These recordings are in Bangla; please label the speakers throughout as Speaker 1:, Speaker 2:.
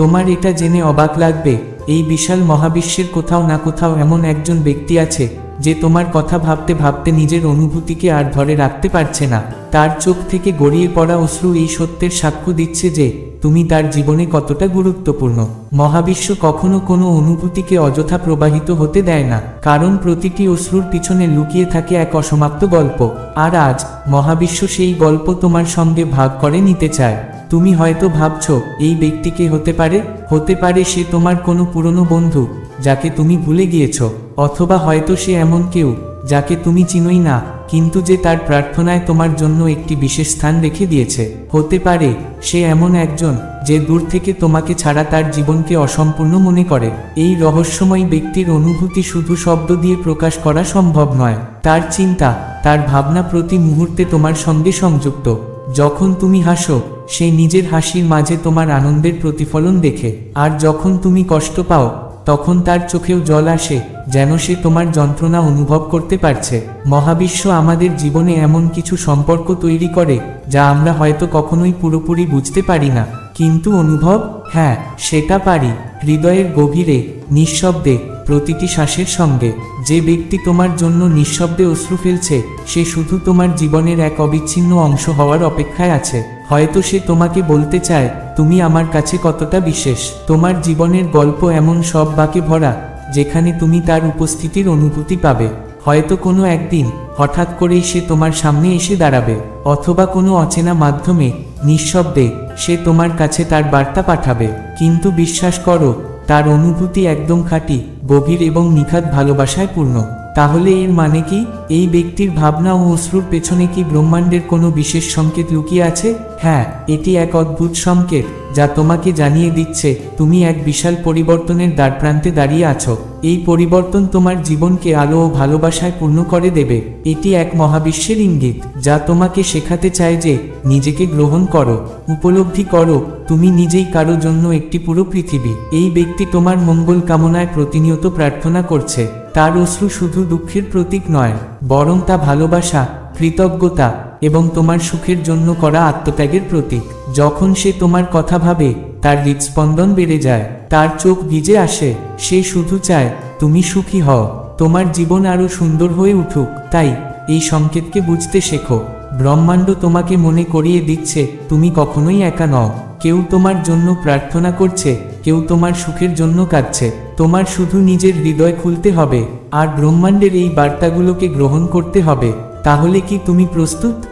Speaker 1: তোমার এটা জেনে অবাক লাগবে, এই বিশাল মহাবিশ্বের কোথাও না কোথাও এমন একজন ব্যক্তি আছে যে তোমার কথা ভাবতে ভাবতে নিজের অনুভূতিকে আর ধরে রাখতে পারছে না। তার চোখ থেকে গড়িয়ে পড়া অশ্রু এই সত্যের সাক্ষ্য দিচ্ছে যে তুমি তার জীবনে কতটা গুরুত্বপূর্ণ। মহাবিশ্ব কখনো কোনো অনুভূতিকে অযথা প্রবাহিত হতে দেয় না, কারণ প্রতিটি অশ্রুর পিছনে লুকিয়ে থাকে এক অসমাপ্ত গল্প। আর আজ মহাবিশ্ব সেই গল্প তোমার সঙ্গে ভাগ করে নিতে চায়। তুমি হয়তো ভাবছো এই ব্যক্তিকে হতে পারে সে তোমার কোনো পুরনো বন্ধু যাকে তুমি ভুলে গিয়েছো, অথবা হয়তো সে এমন কেউ যাকে তুমি চিনোই না, কিন্তু যে তার প্রার্থনায় তোমার জন্য একটি বিশেষ স্থান রেখে দিয়েছে। হতে পারে সে এমন একজন যে দূর থেকে তোমাকে ছাড়া তার জীবনকে অসম্পূর্ণ মনে করে। এই রহস্যময় ব্যক্তির অনুভূতি শুধু শব্দ দিয়ে প্রকাশ করা সম্ভব নয়। তার চিন্তা, তার ভাবনা প্রতি মুহূর্তে তোমার সঙ্গে সংযুক্ত। যখন তুমি হাসো, সে নিজের হাসির মাঝে তোমার আনন্দের প্রতিফলন দেখে, আর যখন তুমি কষ্ট পাও তখন তার চোখেও জল আসে, যেন সে তোমার যন্ত্রণা অনুভব করতে পারছে। মহাবিশ্ব আমাদের জীবনে এমন কিছু সম্পর্ক তৈরি করে যা আমরা হয়তো কখনোই পুরোপুরি বুঝতে পারি না, কিন্তু অনুভব, হ্যাঁ সেটা পারি। হৃদয়ের গভীরে, নিঃশব্দে, প্রতিটি শ্বাসের সঙ্গে। যে ব্যক্তি তোমার জন্য নিঃশব্দে অশ্রু ফেলছে সে শুধু তোমার জীবনের এক অবিচ্ছিন্ন অংশ হওয়ার অপেক্ষায় আছে। হয়তো সে তোমাকে বলতে চায় তুমি আমার কাছে কতটা বিশেষ। তোমার জীবনের গল্প এমন সব বাঁকে ভরা যেখানে তুমি তার উপস্থিতির অনুভূতি পাবে। হয়তো কোনো একদিন হঠাৎ করেই সে তোমার সামনে এসে দাঁড়াবে, অথবা কোনো অচেনা মাধ্যমে নিঃশব্দে সে তোমার কাছে তার বার্তা পাঠাবে। কিন্তু বিশ্বাস করো, তার অনুভূতি একদম খাঁটি, গভীর এবং নিখাদ ভালোবাসায় পূর্ণ। তাহলে এর মানে কি? এই ব্যক্তির ভাবনা ও অশ্রুর পেছনে কি ব্রহ্মাণ্ডের কোনো বিশেষ সংকেত লুকিয়ে আছে? হ্যাঁ, এটি এক অদ্ভুত সংকেত যা তোমাকে জানিয়ে দিচ্ছে তুমি এক বিশাল পরিবর্তনের দ্বারপ্রান্তে দাঁড়িয়ে আছো। এই পরিবর্তন তোমার জীবনকে আলো ও ভালোবাসায় পূর্ণ করে দেবে। এটি এক মহাবিশ্বের ইঙ্গিত যা তোমাকে শেখাতে চায় যে নিজেকে গ্রহণ করো, উপলব্ধি করো তুমি নিজেই কারো জন্য একটি পুরো পৃথিবী। এই ব্যক্তি তোমার মঙ্গল কামনায় প্রতিনিয়ত প্রার্থনা করছে। তার অশ্রু শুধু দুঃখের প্রতীক নয়, বরং তা ভালোবাসা, কৃতজ্ঞতা এবং তোমার সুখের জন্য করা আত্মত্যাগের প্রতীক। যখন সে তোমার কথা ভাবে তার হৃদস্পন্দন বেড়ে যায়, তার চোখ ভিজে আসে। সে শুধু চায় তুমি সুখী হও, তোমার জীবন আরও সুন্দর হয়ে উঠুক। তাই এই সংকেতকে বুঝতে শেখো। ব্রহ্মাণ্ড তোমাকে মনে করিয়ে দিচ্ছে তুমি কখনোই একা নও। কেউ তোমার জন্য প্রার্থনা করছে, কেউ তোমার সুখের জন্য কাঁদছে। তোমার শুধু নিজের হৃদয় খুলতে হবে আর ব্রহ্মাণ্ডের এই বার্তাগুলোকে গ্রহণ করতে হবে। তাহলে কি তুমি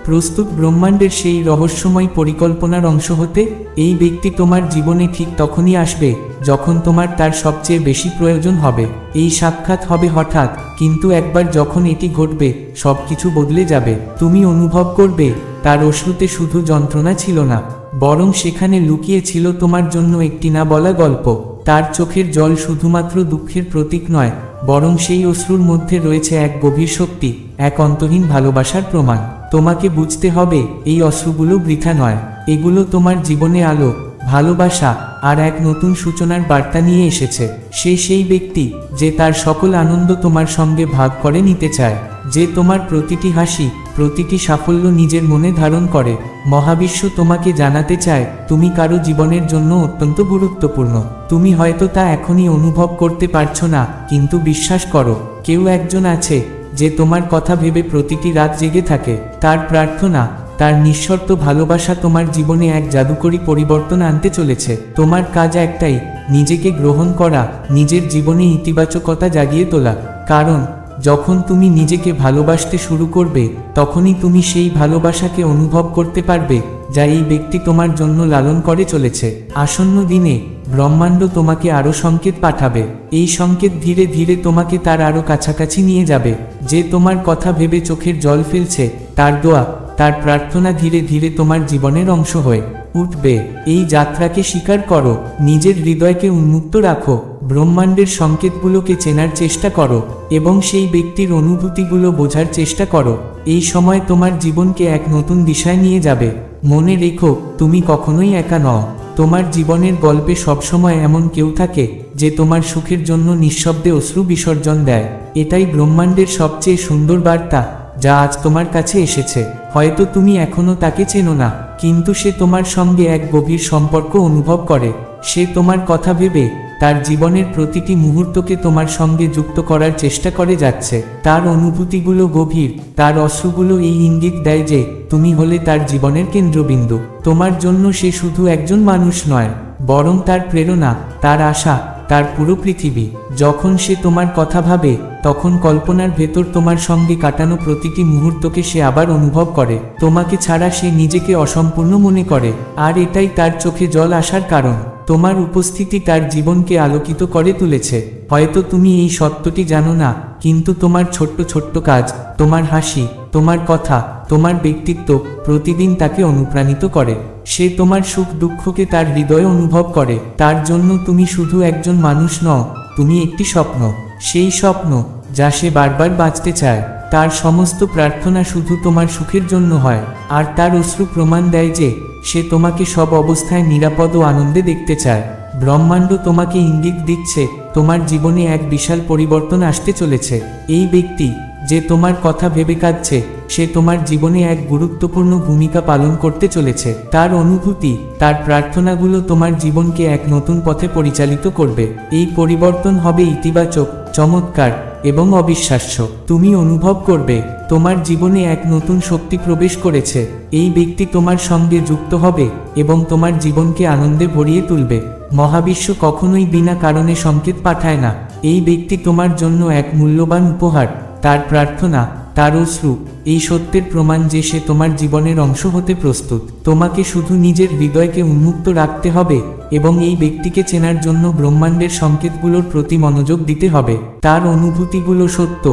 Speaker 1: প্রস্তুত ব্রহ্মাণ্ডের সেই রহস্যময় পরিকল্পনার অংশ হতে? এই ব্যক্তি তোমার জীবনে ঠিক তখনই আসবে যখন তোমার তার সবচেয়ে বেশি প্রয়োজন হবে। এই সাক্ষাৎ হবে হঠাৎ, কিন্তু একবার যখন এটি ঘটবে সবকিছু বদলে যাবে। তুমি অনুভব করবে তার অশ্রুতে শুধু যন্ত্রণা ছিল না, বরং সেখানে লুকিয়ে ছিল তোমার জন্য একটি না বলা গল্প। তার চোখের জল শুধুমাত্র দুঃখের প্রতীক নয়, বরং সেই অশ্রুর মধ্যে রয়েছে এক গভীর শক্তি, এক অন্তহীন ভালোবাসার প্রমাণ। তোমাকে বুঝতে হবে এই অশ্রুগুলো বৃথা নয়, এগুলো তোমার জীবনে আলো, ভালোবাসা আর এক নতুন সূচনার বার্তা নিয়ে এসেছে। সে সেই ব্যক্তি যে তার সকল আনন্দ তোমার সঙ্গে ভাগ করে নিতে চায়, যে তোমার প্রতিটি হাসি, প্রতিটি সাফল্য নিজের মনে ধারণ করে। মহাবিশ্ব তোমাকে জানাতে চায় তুমি কারো জীবনের জন্য অত্যন্ত গুরুত্বপূর্ণ। তুমি হয়তো তা এখনই অনুভব করতে পারছো না, কিন্তু বিশ্বাস করো কেউ একজন আছে যে তোমার কথা ভেবে প্রতিটি রাত জেগে থাকে। তার প্রার্থনা, তার নিঃশর্ত ভালোবাসা তোমার জীবনে এক জাদুকরী পরিবর্তন আনতে চলেছে। তোমার কাজ একটাই, নিজেকে গ্রহণ করা, নিজের জীবনে ইতিবাচকতা জাগিয়ে তোলা। কারণ যখন তুমি নিজেকে ভালোবাসতে শুরু করবে তখনই তুমি সেই ভালোবাসাকে অনুভব করতে পারবে যা এই ব্যক্তি তোমার জন্য লালন করে চলেছে। আসন্ন দিনে ব্রহ্মাণ্ড তোমাকে আরও সংকেত পাঠাবে। এই সংকেত ধীরে ধীরে তোমাকে তার আরও কাছাকাছি নিয়ে যাবে। যে তোমার কথা ভেবে চোখের জল ফেলছে, তার দোয়া, তার প্রার্থনা ধীরে ধীরে তোমার জীবনের অংশ হয়ে উঠবে। এই যাত্রাকে স্বীকার করো, নিজের হৃদয়কে উন্মুক্ত রাখো, ব্রহ্মাণ্ডের সংকেতগুলোকে চেনার চেষ্টা করো এবং সেই ব্যক্তির অনুভূতিগুলো বোঝার চেষ্টা করো। এই সময় তোমার জীবনকে এক নতুন দিশায় নিয়ে যাবে। মনে রেখো তুমি কখনোই একা নও। তোমার জীবনের গল্পে সবসময় এমন কেউ থাকে যে তোমার সুখের জন্য নিঃশব্দে অশ্রু বিসর্জন দেয়। এটাই ব্রহ্মাণ্ডের সবচেয়ে সুন্দর বার্তা যা আজ তোমার কাছে এসেছে। হয়তো তুমি এখনো তাকে চেনো না, কিন্তু সে তোমার সঙ্গে এক গভীর সম্পর্ক অনুভব করে। সে তোমার কথা ভেবে তার জীবনের প্রতিটি মুহূর্তকে তোমার সঙ্গে যুক্ত করার চেষ্টা করে যাচ্ছে। তার অনুভূতিগুলো গভীর, তার অশ্রুগুলো এই ইঙ্গিত দেয় যে তুমি হলে তার জীবনের কেন্দ্রবিন্দু। তোমার জন্য সে শুধু একজন মানুষ নয়, বরং তার প্রেরণা, তার আশা, তার পুরো পৃথিবী। যখন সে তোমার কথা ভাবে, তখন কল্পনার ভেতর তোমার সঙ্গে কাটানো প্রতিটি মুহূর্তকে সে আবার অনুভব করে। তোমাকে ছাড়া সে নিজেকে অসম্পূর্ণ মনে করে, আর এটাই তার চোখে জল আসার কারণ। তোমার উপস্থিতি তার জীবনকে আলোকিত করে তুলেছে। হয়তো তুমি এই সত্যটি জানো না, কিন্তু তোমার ছোট্ট ছোট্ট কাজ, তোমার হাসি, তোমার কথা, তোমার ব্যক্তিত্ব প্রতিদিন তাকে অনুপ্রাণিত করে। সে তোমার সুখ দুঃখকে তার হৃদয়ে অনুভব করে। তার জন্য তুমি শুধু একজন মানুষ নও, তুমি একটি স্বপ্ন। সেই স্বপ্ন যা সে বারবার বাঁচতে চায়। তার সমস্ত প্রার্থনা শুধু তোমার সুখের জন্য হয়, আর তার অশ্রু প্রমাণ দেয় যে সে তোমাকে সব অবস্থায় নিরাপদ ও আনন্দে দেখতে চায়। ব্রহ্মাণ্ড তোমাকে ইঙ্গিত দিচ্ছে তোমার জীবনে এক বিশাল পরিবর্তন আসতে চলেছে। এই ব্যক্তি যে তোমার কথা ভেবে কাঁদছে, সে তোমার জীবনে এক গুরুত্বপূর্ণ ভূমিকা পালন করতে চলেছে। তার অনুভূতি, তার প্রার্থনাগুলো তোমার জীবনকে এক নতুন পথে পরিচালিত করবে। এই পরিবর্তন হবে ইতিবাচক, চমৎকার এবং অবিশ্বাস্য। তুমি অনুভব করবে তোমার জীবনে এক নতুন শক্তি প্রবেশ করেছে। এই ব্যক্তি তোমার সঙ্গে যুক্ত হবে এবং তোমার জীবনকে আনন্দে ভরিয়ে তুলবে। মহাবিশ্ব কখনোই বিনা কারণে সংকেত পাঠায় না। এই ব্যক্তি তোমার জন্য এক মূল্যবান উপহার। তার প্রার্থনা, তার অশ্রু এই সত্যের প্রমাণ যে সে তোমার জীবনের অংশ হতে প্রস্তুত। তোমাকে শুধু নিজের হৃদয়কে উন্মুক্ত রাখতে হবে এবং এই ব্যক্তিকে চেনার জন্য ব্রহ্মাণ্ডের সংকেতগুলোর প্রতি মনোযোগ দিতে হবে। তার অনুভূতিগুলো সত্য,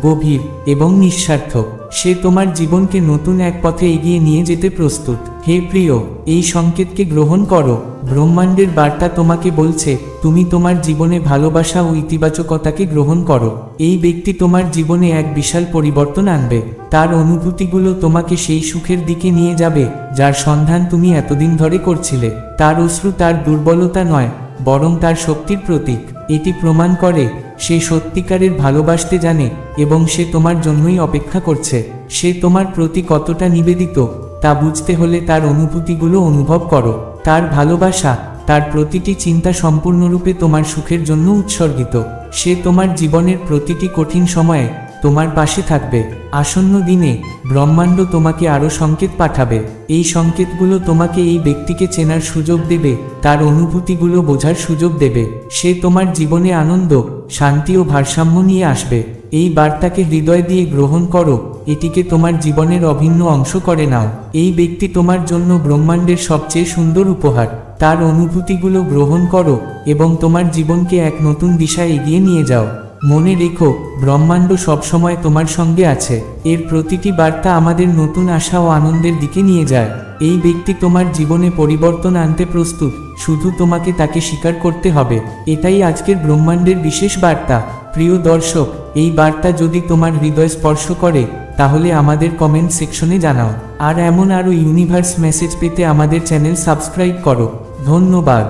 Speaker 1: গভীর এবং নিঃস্বার্থ। সে তোমার জীবনকে নতুন এক পথে এগিয়ে নিয়ে যেতে প্রস্তুত। হে প্রিয়, এই সংকেতকে গ্রহণ করো। ব্রহ্মাণ্ডের বার্তা তোমাকে বলছে তুমি তোমার জীবনে ভালোবাসা ও ইতিবাচকতাকে গ্রহণ করো। এই ব্যক্তি তোমার জীবনে এক বিশাল পরিবর্তন আনবে। তার অনুভূতিগুলো তোমাকে সেই সুখের দিকে নিয়ে যাবে যার সন্ধান তুমি এতদিন ধরে করছিলে। তার অশ্রু তার দুর্বলতা নয়, বরং তার শক্তির প্রতীক। এটি প্রমাণ করে সে সত্যিকারের ভালোবাসতে জানে এবং সে তোমার জন্যই অপেক্ষা করছে। সে তোমার প্রতি কতটা নিবেদিত তা বুঝতে হলে তার অনুভূতিগুলো অনুভব করো। তার ভালোবাসা, তার প্রতিটি চিন্তা সম্পূর্ণরূপে তোমার সুখের জন্য উৎসর্গিত। সে তোমার জীবনের প্রতিটি কঠিন সময়ে তোমার পাশে থাকবে। আসন্ন দিনে ব্রহ্মাণ্ড তোমাকে আরও সংকেত পাঠাবে। এই সংকেতগুলো তোমাকে এই ব্যক্তিকে চেনার সুযোগ দেবে, তার অনুভূতিগুলো বোঝার সুযোগ দেবে। সে তোমার জীবনে আনন্দ, শান্তি ও ভারসাম্য নিয়ে আসবে। এই বার্তাকে হৃদয় দিয়ে গ্রহণ করো, এটিকে তোমার জীবনের অভিন্ন অংশ করে নাও। এই ব্যক্তি তোমার জন্য ব্রহ্মাণ্ডের সবচেয়ে সুন্দর উপহার। তার অনুভূতিগুলো গ্রহণ করো এবং তোমার জীবনকে এক নতুন দিশায় এগিয়ে নিয়ে যাও। মনে রেখো, ব্রহ্মাণ্ড সবসময় তোমার সঙ্গে আছে। এর প্রতিটি বার্তা আমাদের নতুন আশা ও আনন্দের দিকে নিয়ে যায়। এই ব্যক্তি তোমার জীবনে পরিবর্তন আনতে প্রস্তুত, শুধু তোমাকে তাকে স্বীকার করতে হবে। এটাই আজকের ব্রহ্মাণ্ডের বিশেষ বার্তা। প্রিয় দর্শক, এই বার্তা যদি তোমার হৃদয় স্পর্শ করে, তাহলে আমাদের কমেন্ট সেকশনে জানাও। আর এমন আরও ইউনিভার্স মেসেজ পেতে আমাদের চ্যানেল সাবস্ক্রাইব করো। ধন্যবাদ।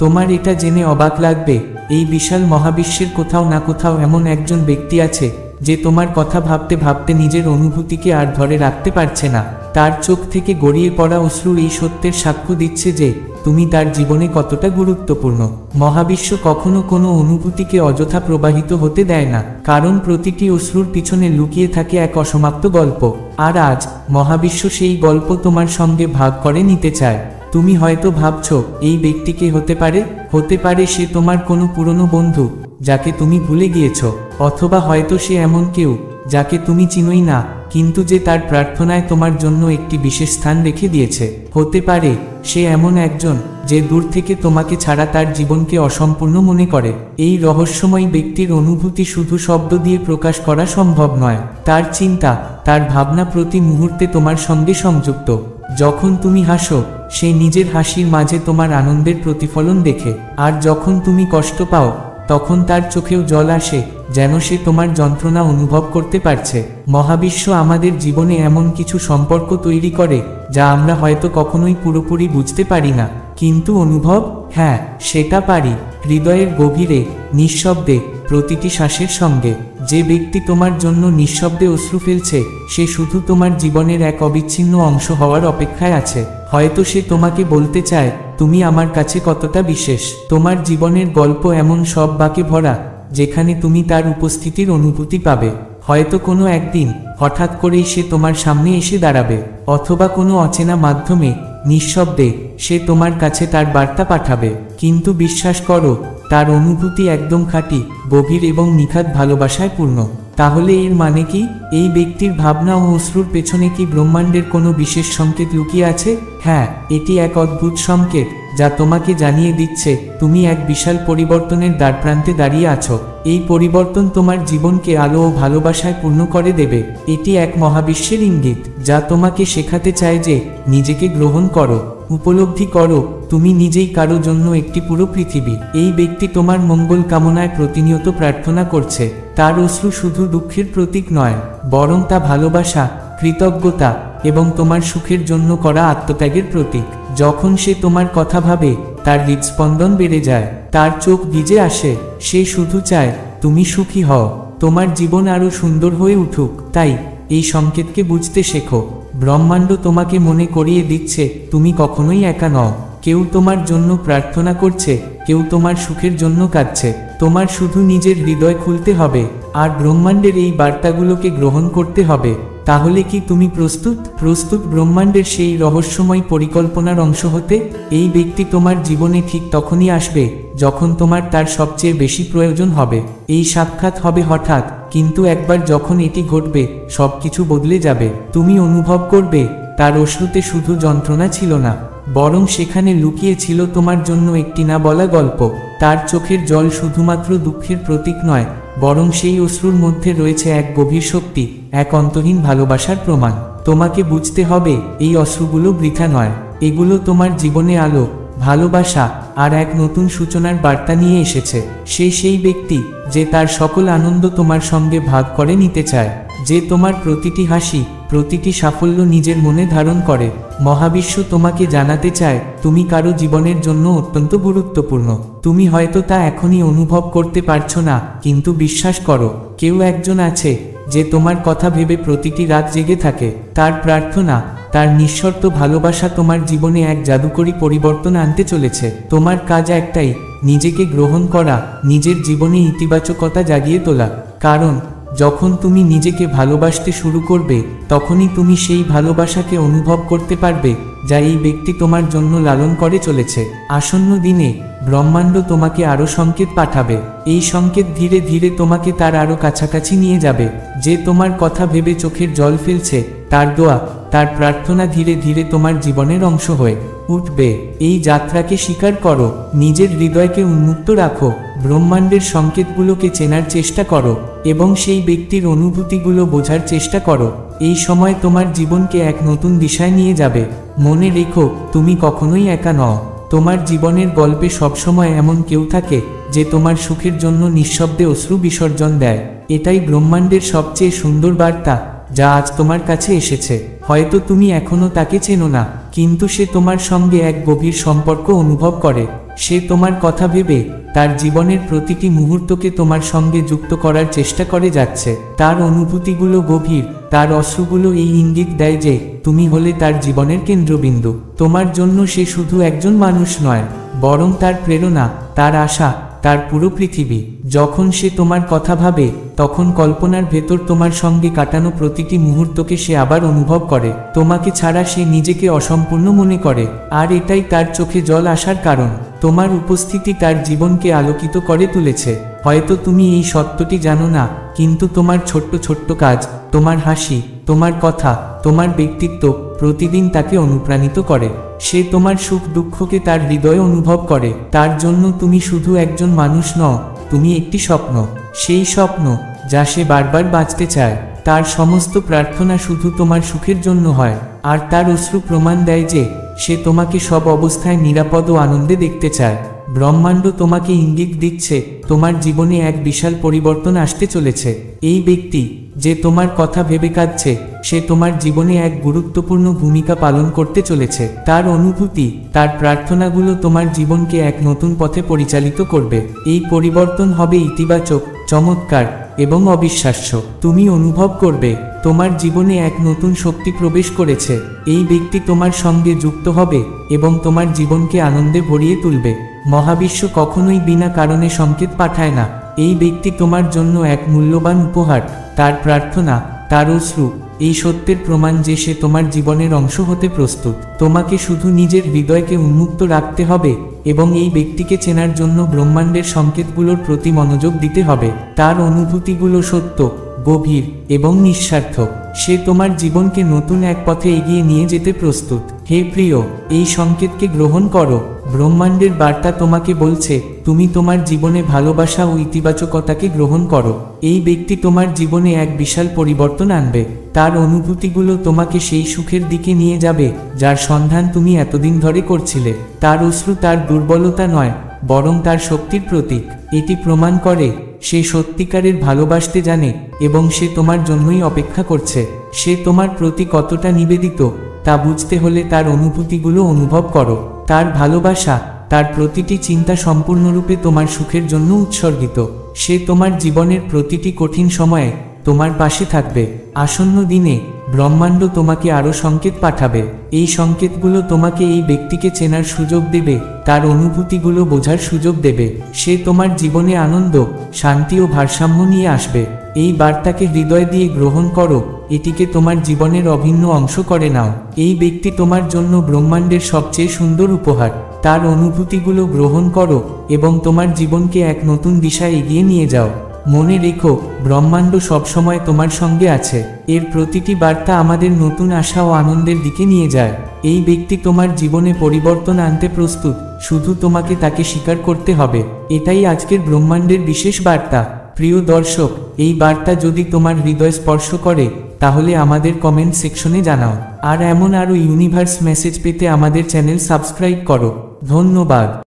Speaker 1: তোমার এটা জেনে অবাক লাগবে, এই বিশাল মহাবিশ্বের কোথাও না কোথাও এমন একজন ব্যক্তি আছে যে তোমার কথা ভাবতে ভাবতে নিজের অনুভূতিকে আর ধরে রাখতে পারছে না। তার চোখ থেকে গড়িয়ে পড়া অশ্রু এই সত্যের সাক্ষ্য দিচ্ছে যে তুমি তার জীবনে কতটা গুরুত্বপূর্ণ। মহাবিশ্ব কখনো কোনো অনুভূতিকে অযথা প্রবাহিত হতে দেয় না, কারণ প্রতিটি অশ্রুর পিছনে লুকিয়ে থাকে এক অসমাপ্ত গল্প। আর আজ মহাবিশ্ব সেই গল্প তোমার সঙ্গে ভাগ করে নিতে চায়। তুমি হয়তো ভাবছো এই ব্যক্তিকে হতে পারে সে তোমার কোনো পুরনো বন্ধু যাকে তুমি ভুলে গিয়েছো, অথবা হয়তো সে এমন কেউ যাকে তুমি চিনোই না, কিন্তু যে তার প্রার্থনায় তোমার জন্য একটি বিশেষ স্থান রেখে দিয়েছে। হতে পারে সে এমন একজন যে দূর থেকে তোমাকে ছাড়া তার জীবনকে অসম্পূর্ণ মনে করে। এই রহস্যময় ব্যক্তির অনুভূতি শুধু শব্দ দিয়ে প্রকাশ করা সম্ভব নয়। তার চিন্তা, তার ভাবনা প্রতি মুহূর্তে তোমার সঙ্গে সংযুক্ত। যখন তুমি হাসো, সে নিজের হাসির মাঝে তোমার আনন্দের প্রতিফলন দেখে, আর যখন তুমি কষ্ট পাও, তখন তার চোখেও জল আসে, যেন সে তোমার যন্ত্রণা অনুভব করতে পারছে। মহাবিশ্ব আমাদের জীবনে এমন কিছু সম্পর্ক তৈরি করে যা আমরা হয়তো কখনোই পুরোপুরি বুঝতে পারি না, কিন্তু অনুভব, হ্যাঁ, সেটা পারি। হৃদয়ের গভীরে, নিঃশব্দে, প্রতিটি শ্বাসের সঙ্গে। যে ব্যক্তি তোমার জন্য নিঃশব্দে অশ্রু ফেলছে, সে শুধু তোমার জীবনের এক অবিচ্ছিন্ন অংশ হওয়ার অপেক্ষায় আছে। হয়তো সে তোমাকে বলতে চায় তুমি আমার কাছে কতটা বিশেষ। তোমার জীবনের গল্প এমন সব বাঁকে ভরা, যেখানে তুমি তার উপস্থিতির অনুভূতি পাবে। হয়তো কোনো একদিন হঠাৎ করেই সে তোমার সামনে এসে দাঁড়াবে, অথবা কোনো অচেনা মাধ্যমে নিঃশব্দে সে তোমার কাছে তার বার্তা পাঠাবে। কিন্তু বিশ্বাস করো, তার অনুভূতি একদম খাঁটি, গভীর এবং নিখাদ ভালোবাসায় পূর্ণ। তাহলে এর মানে কি? এই ব্যক্তির ভাবনা ও অশ্রুর পেছনে কি ব্রহ্মাণ্ডের কোনো বিশেষ সংকেত লুকিয়ে আছে? হ্যাঁ, এটি এক অদ্ভুত সংকেত, যা তোমাকে জানিয়ে দিচ্ছে তুমি এক বিশাল পরিবর্তনের দ্বারপ্রান্তে দাঁড়িয়ে আছো। এই পরিবর্তন তোমার জীবনকে আলো ও ভালোবাসায় পূর্ণ করে দেবে। এটি এক মহাবিশ্বের ইঙ্গিত, যা তোমাকে শেখাতে চায় যে নিজেকে গ্রহণ করো, উপলব্ধি করো তুমি নিজেই কারো জন্য একটি পুরো পৃথিবী। এই ব্যক্তি তোমার মঙ্গল কামনায় প্রতিনিয়ত প্রার্থনা করছে। তার অশ্রু শুধু দুঃখের প্রতীক নয়, বরং তা ভালোবাসা, কৃতজ্ঞতা এবং তোমার সুখের জন্য করা আত্মত্যাগের প্রতীক। যখন সে তোমার কথা ভাবে, তার হৃদস্পন্দন বেড়ে যায়, তার চোখ ভিজে আসে। সে শুধু চায় তুমি সুখী হও, তোমার জীবন আরও সুন্দর হয়ে উঠুক। তাই এই সংকেতকে বুঝতে শেখো। ব্রহ্মাণ্ড তোমাকে মনে করিয়ে দিচ্ছে তুমি কখনোই একা নও। কেউ তোমার জন্য প্রার্থনা করছে, কেউ তোমার সুখের জন্য কাঁদছে। তোমার শুধু নিজের হৃদয় খুলতে হবে, আর ব্রহ্মাণ্ডের এই বার্তাগুলোকে গ্রহণ করতে হবে। তাহলে কি তুমি প্রস্তুত ব্রহ্মাণ্ডের সেই রহস্যময় পরিকল্পনার অংশ হতে? এই ব্যক্তি তোমার জীবনে ঠিক তখনই আসবে যখন তোমার তার সবচেয়ে বেশি প্রয়োজন হবে। এই সাক্ষাৎ হবে হঠাৎ, কিন্তু একবার যখন এটি ঘটবে, সবকিছু বদলে যাবে। তুমি অনুভব করবে তার অশ্রুতে শুধু যন্ত্রণা ছিল না, বরং সেখানে লুকিয়ে ছিল তোমার জন্য একটি না বলা গল্প। তার চোখের জল শুধুমাত্র দুঃখের প্রতীক নয়, বরং সেই অশ্রুর মধ্যে রয়েছে এক গভীর শক্তি, এক অন্তহীন ভালোবাসার প্রমাণ। তোমাকে বুঝতে হবে এই অশ্রুগুলো বৃথা নয়, এগুলো তোমার জীবনে আলো, ভালোবাসা আর এক নতুন সূচনার বার্তা নিয়ে এসেছে। সে সেই ব্যক্তি যে তার সকল আনন্দ তোমার সঙ্গে ভাগ করে নিতে চায়, যে তোমার প্রতিটি হাসি, প্রতিটি সাফল্য নিজের মনে ধারণ করে। মহাবিশ্ব তোমাকে জানাতে চায় তুমি কারো জীবনের জন্য অত্যন্ত গুরুত্বপূর্ণ। তুমি হয়তো তা এখনই অনুভব করতে পারছো না, কিন্তু বিশ্বাস করো, কেউ একজন আছে যে তোমার কথা ভেবে প্রতিটি রাত জেগে থাকে। তার প্রার্থনা, তার নিঃশর্ত ভালোবাসা তোমার জীবনে এক জাদুকরী পরিবর্তন আনতে চলেছে। তোমার কাজ একটাই, নিজেকে গ্রহণ করা, নিজের জীবনে ইতিবাচকতা জাগিয়ে তোলা। কারণ যখন তুমি নিজেকে ভালোবাসতে শুরু করবে, তখনই তুমি সেই ভালোবাসাকে অনুভব করতে পারবে যা এই ব্যক্তি তোমার জন্য লালন করে চলেছে। আসন্ন দিনে ব্রহ্মাণ্ড তোমাকে আরও সংকেত পাঠাবে। এই সংকেত ধীরে ধীরে তোমাকে তার আরও কাছাকাছি নিয়ে যাবে। যে তোমার কথা ভেবে চোখের জল ফেলছে, তার দোয়া, তার প্রার্থনা ধীরে ধীরে তোমার জীবনের অংশ হয়ে উঠবে। এই যাত্রাকে স্বীকার করো, নিজের হৃদয়কে উন্মুক্ত রাখো, ব্রহ্মাণ্ডের সংকেতগুলোকে চেনার চেষ্টা করো এবং সেই ব্যক্তির অনুভূতিগুলো বোঝার চেষ্টা করো। এই সময় তোমার জীবনকে এক নতুন দিশায় নিয়ে যাবে। মনে রেখো, তুমি কখনোই একা নও। তোমার জীবনের গল্পে সবসময় এমন কেউ থাকে যে তোমার সুখের জন্য নিঃশব্দে অশ্রু বিসর্জন দেয়। এটাই ব্রহ্মাণ্ডের সবচেয়ে সুন্দর বার্তা যা আজ তোমার কাছে এসেছে। হয়তো তুমি এখনো তাকে চেনো না, কিন্তু সে তোমার সঙ্গে এক গভীর সম্পর্ক অনুভব করে। সে তোমার কথা ভেবে তার জীবনের প্রতিটি মুহূর্তকে তোমার সঙ্গে যুক্ত করার চেষ্টা করে যাচ্ছে। তার অনুভূতিগুলো গভীর, তার অশ্রুগুলো এই ইঙ্গিত দেয় যে তুমি হলে তার জীবনের কেন্দ্রবিন্দু। তোমার জন্য সে শুধু একজন মানুষ নয়, বরং তার প্রেরণা, তার আশা, তার পুরো পৃথিবী। যখন সে তোমার কথা ভাবে, তখন কল্পনার ভেতর তোমার সঙ্গে কাটানো প্রতিটি মুহূর্তকে সে আবার অনুভব করে। তোমাকে ছাড়া সে নিজেকে অসম্পূর্ণ মনে করে, আর এটাই তার চোখে জল আসার কারণ। তোমার উপস্থিতি তার জীবনকে আলোকিত করে তুলেছে। হয়তো তুমি এই সত্যটি জানো না, কিন্তু তোমার ছোট্ট ছোট্ট কাজ, তোমার হাসি, তোমার কথা, তোমার ব্যক্তিত্ব প্রতিদিন তাকে অনুপ্রাণিত করে। সে তোমার সুখ দুঃখকে তার হৃদয়ে অনুভব করে। তার জন্য তুমি শুধু একজন মানুষ নও, তুমি একটি স্বপ্ন। সেই স্বপ্ন যা সে বারবার বাঁচতে চায়। তার সমস্ত প্রার্থনা শুধু তোমার সুখের জন্য হয়, আর তার অশ্রু প্রমাণ দেয় যে সে তোমাকে সব অবস্থায় নিরাপদ ও আনন্দে দেখতে চায়। ব্রহ্মাণ্ড তোমাকে ইঙ্গিত দিচ্ছে তোমার জীবনে এক বিশাল পরিবর্তন আসতে চলেছে। এই ব্যক্তি যে তোমার কথা ভেবে কাঁদছে, সে তোমার জীবনে এক গুরুত্বপূর্ণ ভূমিকা পালন করতে চলেছে। তার অনুভূতি, তার প্রার্থনাগুলো তোমার জীবনকে এক নতুন পথে পরিচালিত করবে। এই পরিবর্তন হবে ইতিবাচক, চমৎকার এবং অবিশ্বাস্য। তুমি অনুভব করবে তোমার জীবনে এক নতুন শক্তি প্রবেশ করেছে। এই ব্যক্তি তোমার সঙ্গে যুক্ত হবে এবং তোমার জীবনকে আনন্দে ভরিয়ে তুলবে। মহাবিশ্ব কখনোই বিনা কারণে সংকেত পাঠায় না। এই ব্যক্তি তোমার জন্য এক মূল্যবান উপহার, তার প্রার্থনা, তার অশ্রু, এই সত্যের প্রমাণ যে সে তোমার জীবনের অংশ হতে প্রস্তুত। তোমাকে শুধু নিজের হৃদয়কে উন্মুক্ত রাখতে হবে এবং এই ব্যক্তিকে চেনার জন্য ব্রহ্মাণ্ডের সংকেতগুলোর প্রতি মনোযোগ দিতে হবে। তার অনুভূতিগুলো সত্য, গভীর এবং নিঃস্বার্থ। সে তোমার জীবনকে নতুন এক পথে এগিয়ে নিয়ে যেতে প্রস্তুত। হে প্রিয়, এই সংকেতকে গ্রহণ করো। ব্রহ্মাণ্ডের বার্তা তোমাকে বলছে তুমি তোমার জীবনে ভালোবাসা ও ইতিবাচকতাকে গ্রহণ করো। এই ব্যক্তি তোমার জীবনে এক বিশাল পরিবর্তন আনবে। তার অনুভূতিগুলো তোমাকে সেই সুখের দিকে নিয়ে যাবে যার সন্ধান তুমি এতদিন ধরে করছিলে। তার অশ্রু তার দুর্বলতা নয়, বরং তার শক্তির প্রতীক। এটি প্রমাণ করে সে সত্যিকারের ভালোবাসতে জানে এবং সে তোমার জন্যই অপেক্ষা করছে। সে তোমার প্রতি কতটা নিবেদিত তা বুঝতে হলে তার অনুভূতিগুলো অনুভব করো। তার ভালোবাসা, তার প্রতিটি চিন্তা সম্পূর্ণরূপে তোমার সুখের জন্য উৎসর্গিত। সে তোমার জীবনের প্রতিটি কঠিন সময়ে তোমার পাশে থাকবে। আসন্ন দিনে ব্রহ্মাণ্ড তোমাকে আরও সংকেত পাঠাবে। এই সংকেতগুলো তোমাকে এই ব্যক্তিকে চেনার সুযোগ দেবে, তার অনুভূতিগুলো বোঝার সুযোগ দেবে। সে তোমার জীবনে আনন্দ, শান্তি ও ভারসাম্য নিয়ে আসবে। এই বার্তাকে হৃদয় দিয়ে গ্রহণ করো, এটিকে তোমার জীবনের অভিন্ন অংশ করে নাও। এই ব্যক্তি তোমার জন্য ব্রহ্মাণ্ডের সবচেয়ে সুন্দর উপহার। তার অনুভূতিগুলো গ্রহণ করো এবং তোমার জীবনকে এক নতুন দিশায় এগিয়ে নিয়ে যাও। মনে রেখো, ব্রহ্মাণ্ড সবসময় তোমার সঙ্গে আছে। এর প্রতিটি বার্তা আমাদের নতুন আশা ও আনন্দের দিকে নিয়ে যায়। এই ব্যক্তি তোমার জীবনে পরিবর্তন আনতে প্রস্তুত, শুধু তোমাকে তাকে স্বীকার করতে হবে। এটাই আজকের ব্রহ্মাণ্ডের বিশেষ বার্তা। প্রিয় দর্শক, এই বার্তা যদি তোমার হৃদয় স্পর্শ করে তাহলে আমাদের কমেন্ট সেকশনে জানাও। আর এমন আরও ইউনিভার্স মেসেজ পেতে আমাদের চ্যানেল সাবস্ক্রাইব করো। ধন্যবাদ।